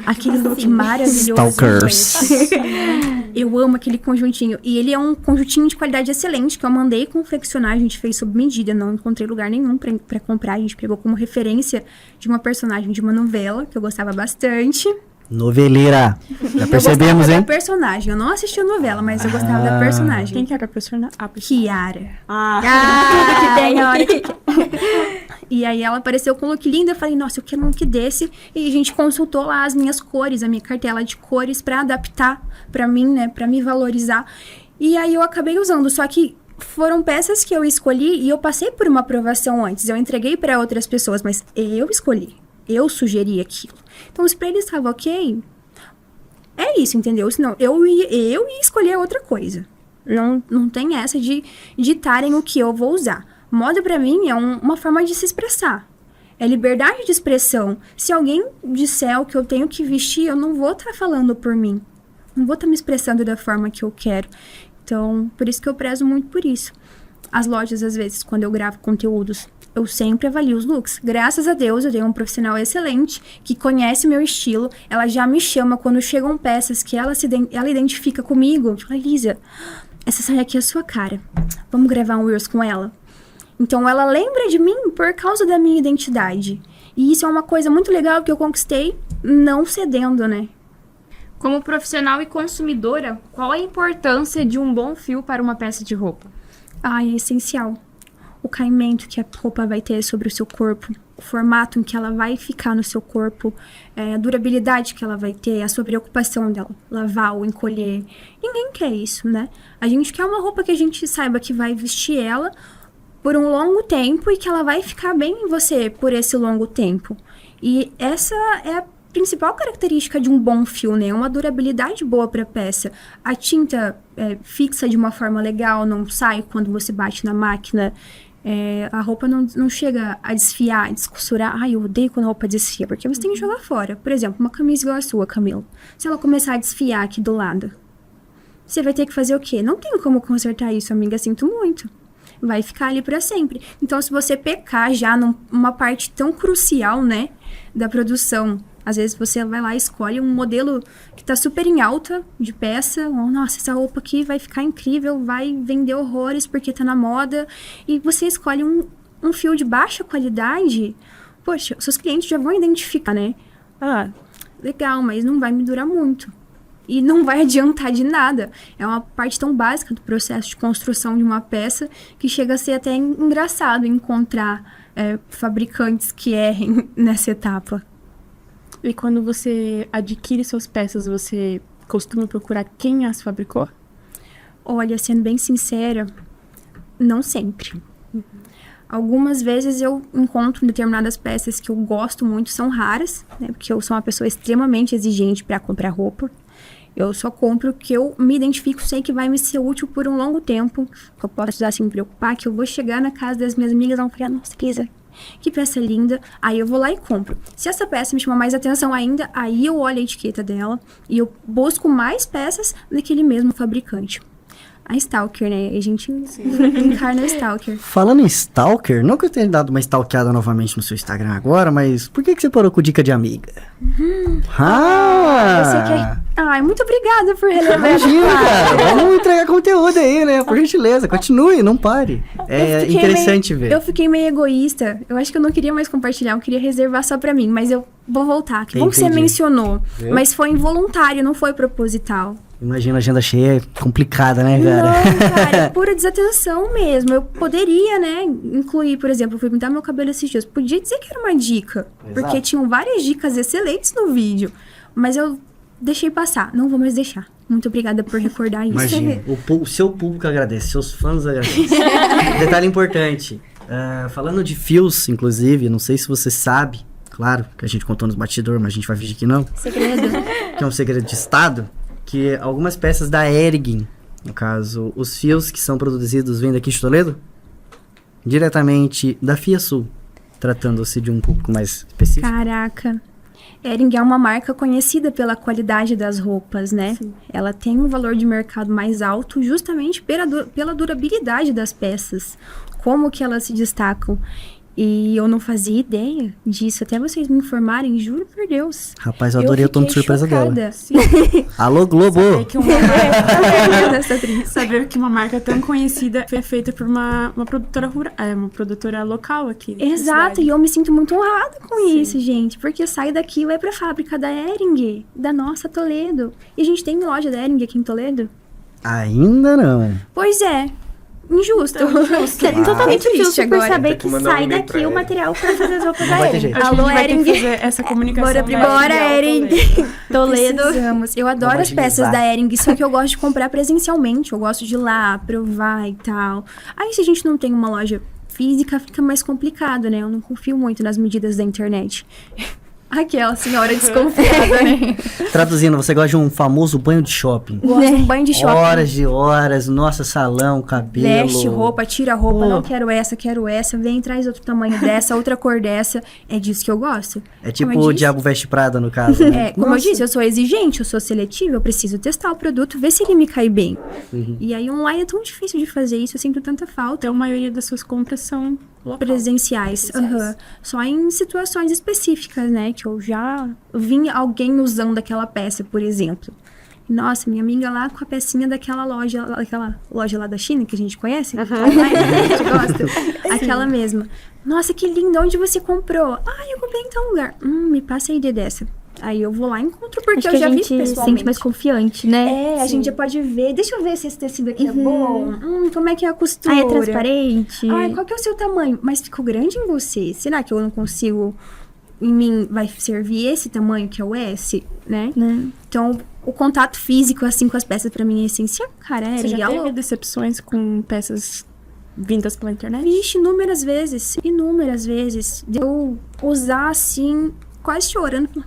Aquele look maravilhoso. Stalkers. Eu amo aquele conjuntinho. E ele é um conjuntinho de qualidade excelente, que eu mandei confeccionar, a gente fez sob medida, não encontrei lugar nenhum pra comprar. A gente pegou como referência de uma personagem de uma novela, que eu gostava bastante. Noveleira. Já percebemos, eu gostava hein? da personagem. Eu não assisti a novela, mas eu gostava da personagem. Quem que era a personagem? Kiara. Tudo que tem a hora que... E aí ela apareceu com um look lindo, eu falei, nossa, eu quero um look desse. E a gente consultou lá as minhas cores, a minha cartela de cores pra adaptar pra mim, né, pra me valorizar. E aí eu acabei usando, só que foram peças que eu escolhi e eu passei por uma aprovação antes. Eu entreguei pra outras pessoas, mas eu escolhi, eu sugeri aquilo. Então, se pra eles estava ok, é isso, entendeu? Senão eu ia escolher outra coisa. Não tem essa de ditarem o que eu vou usar. Moda, pra mim, é uma forma de se expressar. É liberdade de expressão. Se alguém disser o que eu tenho que vestir, eu não vou estar falando por mim. Não vou estar me expressando da forma que eu quero. Então, por isso que eu prezo muito por isso. As lojas, às vezes, quando eu gravo conteúdos, eu sempre avalio os looks. Graças a Deus, eu tenho um profissional excelente, que conhece meu estilo. Ela já me chama quando chegam peças que ela identifica comigo. Tipo, Elisa, essa saia aqui é a sua cara. Vamos gravar um Reels com ela? Então, ela lembra de mim por causa da minha identidade. E isso é uma coisa muito legal que eu conquistei não cedendo, né? Como profissional e consumidora, qual a importância de um bom fio para uma peça de roupa? É essencial. O caimento que a roupa vai ter sobre o seu corpo, o formato em que ela vai ficar no seu corpo, a durabilidade que ela vai ter, a sua preocupação dela lavar ou encolher. Ninguém quer isso, né? A gente quer uma roupa que a gente saiba que vai vestir ela por um longo tempo e que ela vai ficar bem em você por esse longo tempo. E essa é a principal característica de um bom fio, né? Uma durabilidade boa para a peça. A tinta fixa de uma forma legal, não sai quando você bate na máquina. A roupa não chega a desfiar, a descosturar. Eu odeio quando a roupa desfia, porque você tem que jogar fora. Por exemplo, uma camisa igual a sua, Camila. Se ela começar a desfiar aqui do lado, você vai ter que fazer o quê? Não tem como consertar isso, amiga, sinto muito. Vai ficar ali para sempre. Então, se você pecar já numa parte tão crucial, né, da produção, às vezes você vai lá e escolhe um modelo que tá super em alta de peça. Nossa, essa roupa aqui vai ficar incrível, vai vender horrores porque tá na moda. E você escolhe um fio de baixa qualidade. Poxa, seus clientes já vão identificar, né? Legal, mas não vai me durar muito. E não vai adiantar de nada. É uma parte tão básica do processo de construção de uma peça que chega a ser até engraçado encontrar fabricantes que errem nessa etapa. E quando você adquire suas peças, você costuma procurar quem as fabricou? Olha, sendo bem sincera, não sempre. Algumas vezes eu encontro determinadas peças que eu gosto muito, são raras, né? Porque eu sou uma pessoa extremamente exigente para comprar roupa. Eu só compro o que eu me identifico, sei que vai me ser útil por um longo tempo, que eu posso usar sem me preocupar, que eu vou chegar na casa das minhas amigas e vão falar, nossa, Lisa, que peça linda. Aí eu vou lá e compro. Se essa peça me chama mais atenção ainda, aí eu olho a etiqueta dela e eu busco mais peças daquele mesmo fabricante. A Stalker, né? A gente encarna a Stalker. Falando em Stalker, não que eu tenha dado uma stalkeada novamente no seu Instagram agora, mas por que você parou com dica de amiga? Você quer... muito obrigada por relevar. Imagina, vamos entregar conteúdo aí, né? Por gentileza, continue, não pare. É interessante ver. Eu fiquei meio egoísta. Eu acho que eu não queria mais compartilhar, eu queria reservar só pra mim, mas eu vou voltar. Que bom que você mencionou. Mas foi involuntário, não foi proposital. Imagina a agenda cheia, é complicada, né, cara? Não, cara, é pura desatenção mesmo. Eu poderia, né, incluir, por exemplo, eu fui pintar meu cabelo esses dias. Podia dizer que era uma dica, porque tinham várias dicas excelentes no vídeo. Mas eu deixei passar, não vou mais deixar. Muito obrigada por recordar isso. Imagina, o seu público agradece, seus fãs agradecem. Detalhe importante, falando de fios, inclusive, não sei se você sabe, claro, que a gente contou nos bastidores, mas a gente vai fingir que não. Segredo. Que é um segredo de estado. Que algumas peças da Ergin, no caso, os fios que são produzidos vêm daqui de Toledo, diretamente da Fiasul, tratando-se de um público mais específico. Caraca, Hering é uma marca conhecida pela qualidade das roupas, né? Sim. Ela tem um valor de mercado mais alto justamente pela durabilidade das peças, como que elas se destacam. E eu não fazia ideia disso, até vocês me informarem, juro por Deus. Rapaz, eu adorei o tom de fiquei surpresa dela. chocada. Sim. Alô, Globo! Saber que uma Essa atriz. saber que uma marca tão conhecida foi feita por uma produtora rural, uma produtora local aqui. da Exato, cidade. e eu me sinto muito honrada com Sim. isso, gente. Porque sai daqui e vai pra fábrica da Hering, da nossa Toledo. E a gente tem loja da Hering aqui em Toledo? Ainda não. Pois é. Injusto. É totalmente triste justo por agora. saber Tem que que mandar um sai e-mail pra daqui o ele. material pra fazer as roupas Não da vai ter Ering. jeito. Acho que a Alô, gente vai ter que Hering. fazer essa comunicação. Bora, da bora, Hering ao Hering. Toledo. Precisamos. Eu adoro Vamos as peças agilizar. da Hering, só que eu gosto de comprar presencialmente. Eu gosto de ir lá, provar e tal. Aí se a gente não tem uma loja física, fica mais complicado, né? Eu não confio muito nas medidas da internet. Aquela senhora desconfiada, né? Traduzindo, você gosta de um famoso banho de shopping. Gosto de um banho de shopping. Horas de horas, nossa, salão, cabelo. Veste roupa, tira a roupa, Pô. não quero essa, vem, traz outro tamanho dessa, outra cor dessa. É disso que eu gosto. É tipo Como eu o disse. Diabo Veste Prada, no caso, né? É, como eu disse, eu sou exigente, eu sou seletiva, eu preciso testar o produto, ver se ele me cai bem. E aí online é tão difícil de fazer isso, eu sinto tanta falta. Então, a maioria das suas compras são local. Presenciais. Aham. Só em situações específicas, né? Que eu já vi alguém usando aquela peça, por exemplo. Nossa, minha amiga lá com a pecinha daquela loja lá da China, que a gente conhece. Online, né? A gente gosta. Aquela mesma. Nossa, que linda, onde você comprou? Ah, eu comprei em tal lugar. Me passa a ID dessa. Aí eu vou lá e encontro, porque Acho eu que já a vi gente se pessoalmente. sente mais confiante, né? É, a gente já pode ver. Deixa eu ver se esse tecido aqui é bom. Como é que é a costura? Ah, é transparente. Ai, qual que é o seu tamanho? Mas ficou grande em você? Será que eu não consigo... Em mim vai servir esse tamanho que é o S, né? Então, o contato físico, assim, com as peças, pra mim é essencial, cara. É Você já legal. teve decepções com peças vindas pela internet? Vixe, inúmeras vezes. De eu usar, assim, quase chorando.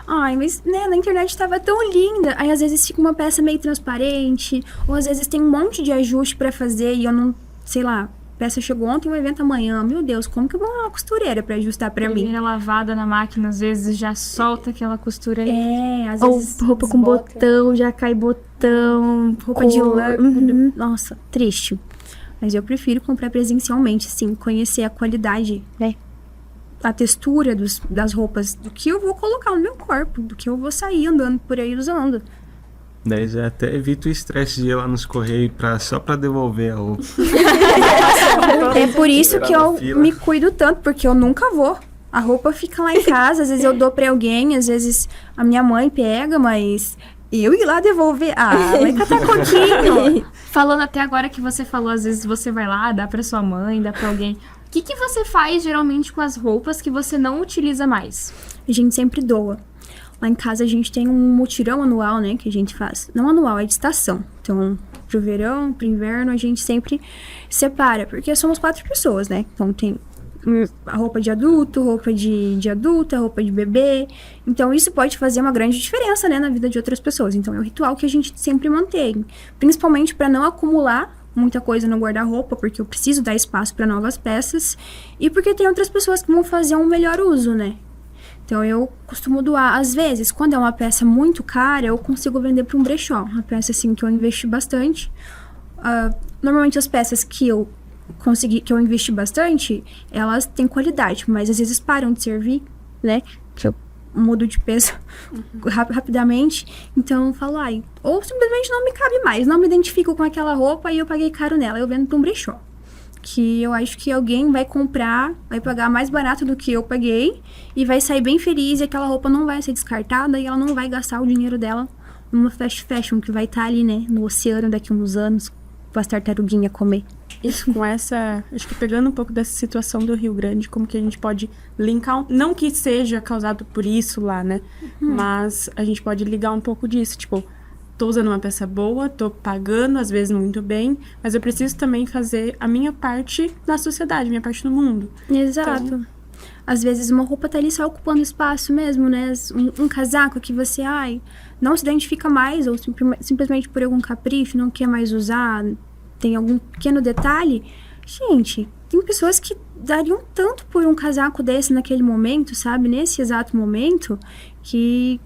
Ai, mas, né, na internet tava tão linda. Aí, às vezes, fica uma peça meio transparente. Ou, às vezes, tem um monte de ajuste pra fazer e eu não, sei lá, a peça chegou ontem, o evento amanhã. Meu Deus, como que eu vou uma costureira pra ajustar pra mim? Primeira lavada na máquina, às vezes já solta aquela costura ali. É, às Ou vezes... roupa com desbota. botão, já cai botão. Roupa de cor. lã. Uhum. Nossa, triste. Mas eu prefiro comprar presencialmente, sim. Conhecer a qualidade, né? A textura das roupas, do que eu vou colocar no meu corpo, do que eu vou sair andando por aí usando. Daí já até evita o estresse de ir lá nos correios só pra devolver a roupa. É por isso que eu Fila. me cuido tanto, porque eu nunca vou. A roupa fica lá em casa, às vezes eu dou pra alguém, às vezes a minha mãe pega, mas eu ir lá devolver... Ah, vai catar coquinho. Falando até agora que você falou, às vezes você vai lá, dá pra sua mãe, dá pra alguém. O que você faz geralmente com as roupas que você não utiliza mais? A gente sempre doa. Lá em casa a gente tem um mutirão anual, né, que a gente faz. Não anual, é de estação. Então, pro verão, pro inverno, a gente sempre separa, porque somos 4 pessoas, né? Então tem a roupa de adulto, roupa de adulta, roupa de bebê. Então isso pode fazer uma grande diferença, né, na vida de outras pessoas. Então é um ritual que a gente sempre mantém, principalmente para não acumular muita coisa no guarda-roupa, porque eu preciso dar espaço para novas peças e porque tem outras pessoas que vão fazer um melhor uso, né? Então, eu costumo doar. Às vezes, quando é uma peça muito cara, eu consigo vender para um brechó. Uma peça, assim, que eu investi bastante. Normalmente, as peças que eu investi bastante, elas têm qualidade. Mas, às vezes, param de servir, né? Que eu mudo de peso rapidamente. Então, eu falo, ou simplesmente não me cabe mais. Não me identifico com aquela roupa e eu paguei caro nela. Eu vendo para um brechó. Que eu acho que alguém vai comprar, vai pagar mais barato do que eu paguei e vai sair bem feliz e aquela roupa não vai ser descartada e ela não vai gastar o dinheiro dela numa fast fashion que vai estar ali, né, no oceano daqui a uns anos para as tartaruguinhas comer. Isso, com essa... Acho que pegando um pouco dessa situação do Rio Grande, como que a gente pode linkar... Não que seja causado por isso lá, né? Mas a gente pode ligar um pouco disso, tipo... Tô usando uma peça boa, tô pagando, às vezes, muito bem, mas eu preciso também fazer a minha parte na sociedade, minha parte no mundo. Exato. Então... Às vezes uma roupa tá ali só ocupando espaço mesmo, né? Um casaco que você, não se identifica mais, ou simplesmente por algum capricho, não quer mais usar, tem algum pequeno detalhe. Gente, tem pessoas que dariam tanto por um casaco desse naquele momento, sabe? Nesse exato momento, que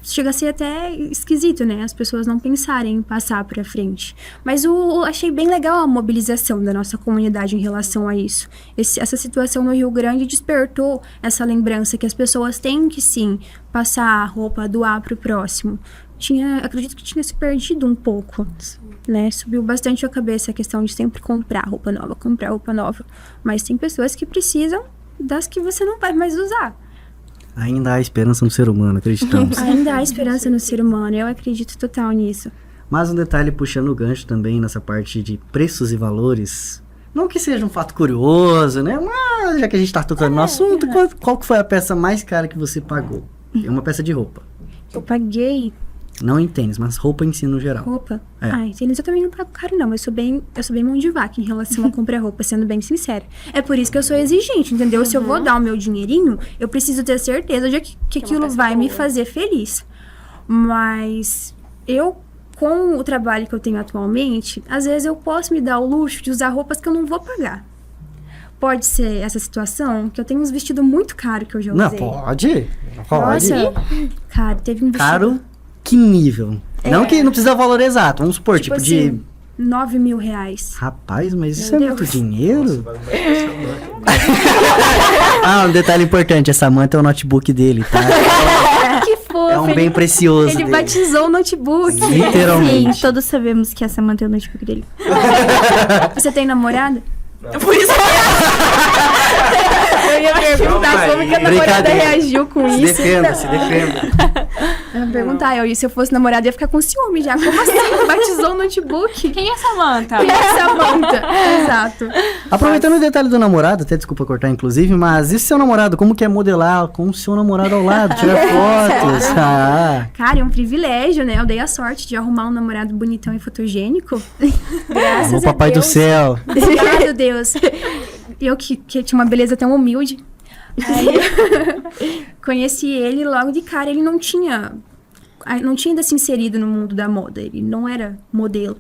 chega a ser até esquisito, né? As pessoas não pensarem em passar pra frente. Mas eu achei bem legal a mobilização da nossa comunidade em relação a isso. Essa situação no Rio Grande despertou essa lembrança que as pessoas têm que, sim, passar a roupa, doar pro próximo. Acredito que tinha se perdido um pouco, né? Subiu bastante a cabeça a questão de sempre comprar roupa nova. Mas tem pessoas que precisam das que você não vai mais usar. Ainda há esperança no ser humano, acreditamos. Ainda há esperança no ser humano, eu acredito total nisso. Mas um detalhe puxando o gancho também nessa parte de preços e valores, não que seja um fato curioso, né? Mas já que a gente tá tocando no assunto, qual que foi a peça mais cara que você pagou? É uma peça de roupa. Eu paguei Não em tênis, mas roupa em si no geral. roupa. É. Ai, tênis eu também não pago caro, não. Eu sou bem mão de vaca em relação a comprar roupa, sendo bem sincera. É por isso que eu sou exigente, entendeu? Se eu vou dar o meu dinheirinho, eu preciso ter certeza de que aquilo vai me fazer feliz. Mas eu, com o trabalho que eu tenho atualmente, às vezes eu posso me dar o luxo de usar roupas que eu não vou pagar. Pode ser essa situação, que eu tenho uns vestidos muito caros que eu já usei. Não, pode. Nossa, cara, teve um vestido... Caro, que nível? Não que não precisa valor exato, vamos supor, tipo de... assim, 9 mil reais. Rapaz, mas isso Meu é muito Deus. dinheiro? Um detalhe importante, essa manta é o notebook dele, tá? Que fofo! É um bem precioso Ele dele. batizou o notebook. Literalmente. Sim, todos sabemos que essa mantém o notebook dele. Você tem namorada? Por isso eu ia perguntar como que a namorada Brincadeira. Reagiu com Se isso. defenda, se defenda. Eu ia perguntar, se eu fosse namorada, eu ia ficar com ciúme já. Como assim? Batizou o notebook? Quem é Samantha? Quem é Samantha? Exato. Aproveitando o detalhe do namorado, até desculpa cortar inclusive, mas e seu namorado, como que é modelar com o seu namorado ao lado, tirar fotos? Cara, é um privilégio, né? Eu dei a sorte de arrumar um namorado bonitão e fotogênico. Graças Ô a papai Deus. do céu. Obrigado, Deus. Eu que tinha uma beleza tão humilde. Aí conheci ele logo de cara. Ele não tinha ainda se inserido no mundo da moda. Ele não era modelo.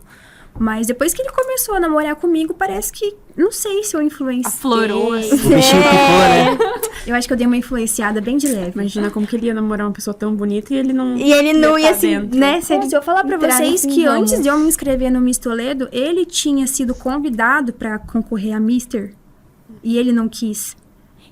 Mas depois que ele começou a namorar comigo, parece que... Não sei se eu influenciei. Aflorou, assim. O bichinho picou, né? Eu acho que eu dei uma influenciada bem de leve. Imagina como que ele ia namorar uma pessoa tão bonita e ele não... E ele não ia ia tá se, dentro. né? Se eu falar pra entrar vocês nesse que ramo. antes de eu me inscrever no Miss Toledo, ele tinha sido convidado pra concorrer a Mister. E ele não quis.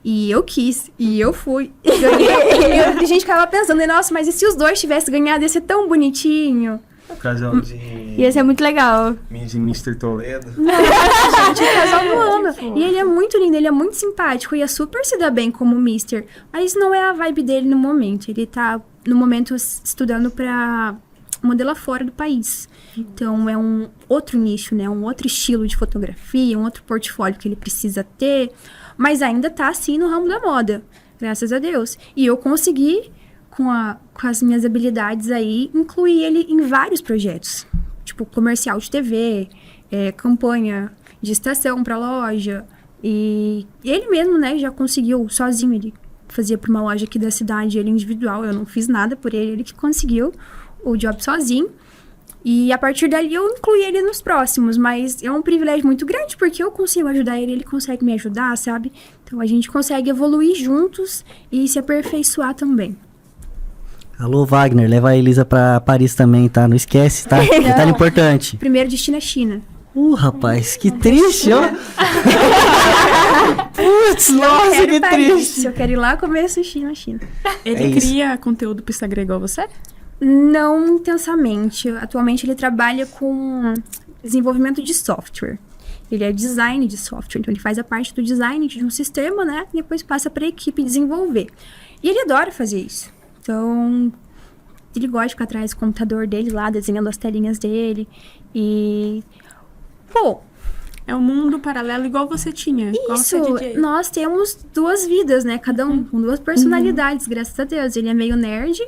E eu quis. E eu fui. E ganhei. A gente ficava pensando, nossa, mas e se os dois tivessem ganhado? Ia ser tão bonitinho. Casal de Ia ser muito legal. Miss e Mr. Toledo. Gente, o casal do ano. E ele é muito lindo, ele é muito simpático. Ia super se dar bem como Mister. Mas não é a vibe dele no momento. Ele tá, no momento, estudando pra modelar fora do país. Então, é um outro nicho, né? Um outro estilo de fotografia, um outro portfólio que ele precisa ter. Mas ainda tá, assim, no ramo da moda. Graças a Deus. E eu consegui, com as minhas habilidades aí, incluir ele em vários projetos. Tipo, comercial de TV, campanha de estação pra loja. E ele mesmo, né, já conseguiu sozinho. Ele fazia pra uma loja aqui da cidade, ele individual. Eu não fiz nada por ele, ele que conseguiu o job sozinho. E a partir dali eu incluí ele nos próximos, mas é um privilégio muito grande, porque eu consigo ajudar ele, ele consegue me ajudar, sabe? Então a gente consegue evoluir juntos e se aperfeiçoar também. Alô, Wagner, leva a Elisa pra Paris também, tá? Não esquece, tá? Detalhe importante. Primeiro destino é China. Rapaz, que triste, ó. Putz, nossa, Quero que Paris. triste. Se eu quero ir lá, começo China. Ele É isso. cria conteúdo pro Instagram igual você? Não intensamente. Atualmente ele trabalha com desenvolvimento de software. Ele é design de software, então ele faz a parte do design de um sistema, né? E depois passa para a equipe desenvolver. E ele adora fazer isso. Então, ele gosta de ficar atrás do computador dele lá, desenhando as telinhas dele. E... Pô, É um mundo paralelo igual você tinha. Igual isso, você DJ. nós temos duas vidas, né? Cada um com duas personalidades, graças a Deus. Ele é meio nerd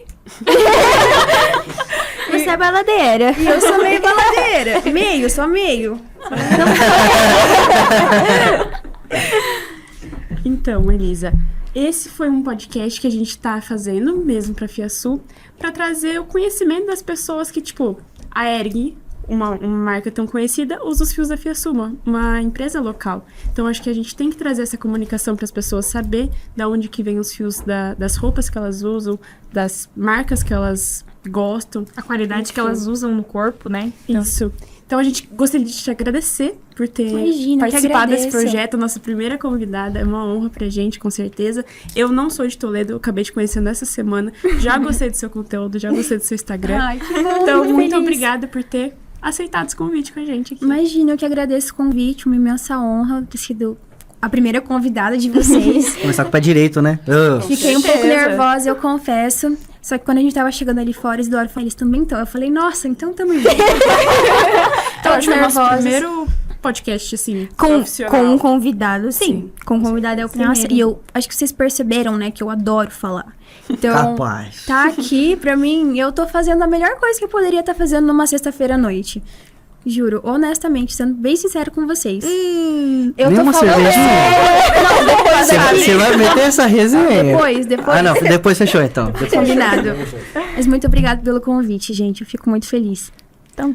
Você é baladeira. e eu sou meio baladeira. Só meio. Então, Elisa, esse foi um podcast que a gente tá fazendo mesmo pra FIASU, pra trazer o conhecimento das pessoas que, tipo, a ERG, uma marca tão conhecida usa os fios da Fiasuma, uma empresa local. Então, acho que a gente tem que trazer essa comunicação para as pessoas saber de onde que vem os fios das roupas que elas usam, das marcas que elas gostam. A qualidade que elas usam no corpo, né? Então, Isso. Então, a gente gostaria de te agradecer por ter Imagina, que participado desse agradeço. projeto. Nossa primeira convidada. É uma honra pra gente, com certeza. Eu não sou de Toledo, eu acabei te conhecendo essa semana. Já gostei do seu conteúdo, já gostei do seu Instagram. Ai, que bom, Então, muito feliz. obrigada por ter aceitado esse convite com a gente aqui. Imagina, eu que agradeço o convite, uma imensa honra ter sido a primeira convidada de vocês. Começar com o pé direito, né? Fiquei um pouco certeza. nervosa, eu confesso. Só que quando a gente tava chegando ali fora, Isidoro falou, eles também estão. Eu falei, nossa, então tamo junto. Então, acho que é o nosso nervosa. primeiro podcast, assim, Com profissional. um convidado, sim. Com um convidado é o primeiro. Nossa, e eu acho que vocês perceberam, né, que eu adoro falar. Então, Capaz. tá aqui, pra mim, eu tô fazendo a melhor coisa que eu poderia estar fazendo numa sexta-feira à noite. Juro, honestamente, sendo bem sincero com vocês. Eu Nem tô uma falando cervejinha? Não, depois Você vai meter essa resenha? Depois. Ah, não. Depois fechou, então. Combinado. Mas muito obrigada pelo convite, gente. Eu fico muito feliz. Então,